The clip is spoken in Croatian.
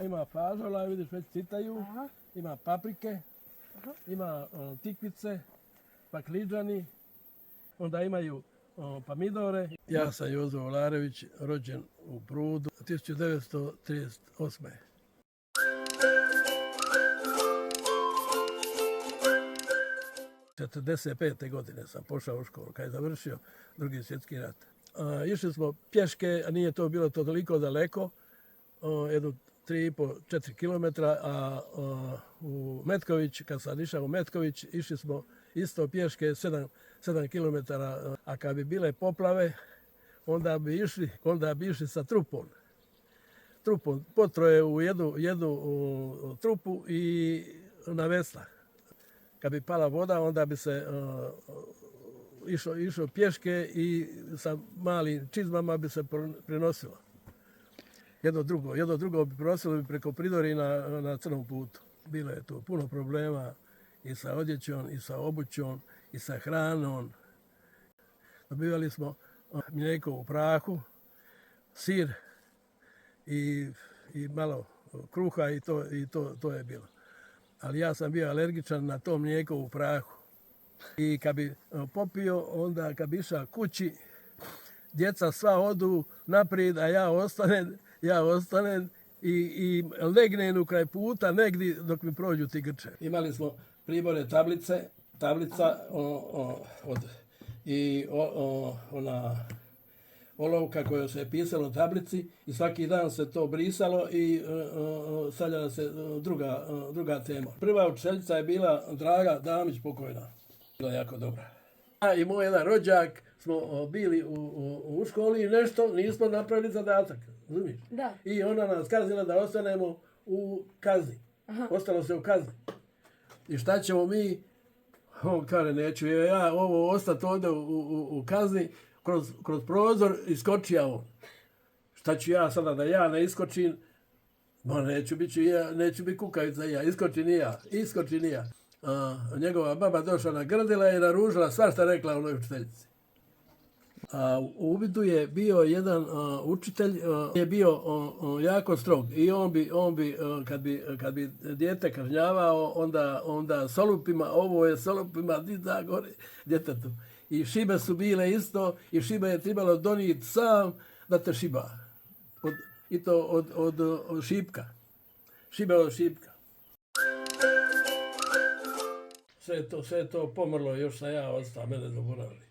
ima fažola, vidiš već citaju, Aha. ima paprike, ima tikvice, pakliđani, onda imaju pomidore. Ja sam Jozo Volarević, rođen u Prudu 1938. 45. godine sam pošao u školu, kad je završio Drugi svjetski rat. Išli smo pješke, a nije to bilo toliko daleko, jedno 3,5-4 kilometra, a u Metković, kad sam išao u Metković, išli smo isto pješke 7 kilometara, a kad bi bile poplave, onda bi išli sa trupom. Potroje u jednu trupu i na vesla. Kad bi pala voda, onda bi se išlo pješke i sa malim čizmama bi se prenosilo. Jedno drugo bi prenosilo bi preko Pridori na Crnom putu. Bilo je tu puno problema i sa odjećom, i sa obućom, i sa hranom. Dobivali smo mlijeko u prahu, sir i malo kruha i to je bilo. Ali ja sam bio alergičan na to mlijeko u prahu. I kad bi popio, onda kad bi išao kući, djeca sva odu naprijed, a ja ostanem i legnem u kraj puta negdje dok mi prođu ti grče. Imali smo pribore tablica ona olovka koja se je pisala u tablici i svaki dan se to brisalo i stavljala se druga tema. Prva učiteljica je bila Draga Damić pokojna. Bila jako dobra. Ja i moj jedan rođak smo bili u školi i nešto nismo napravili zadatak. Razumiješ? Da. I ona nas kaznila da ostanemo u kazni. Ostalo se u kazni. I šta ćemo mi? On kaže, neću ja ovo ostati ovdje u kazni. Kroz prozor iskočija on. Šta ću ja sada da ja ne iskočim? Neću biti kukavica ja. Iskoči ni ja. Njegova baba došla na grdila i naružila svašta rekla onoj učiteljici. U uvidu je bio jedan učitelj, je bio jako strog i on bi kad bi dijete kažnjavao, onda solupima, ovo je solupima, da gore djetetu. I šibe su bile isto i šibe je trebalo donijeti sam da te šiba. I to od šipka. Šibe od šipka. Sve je to pomrlo, još sam ja ostao, mene zaboravili.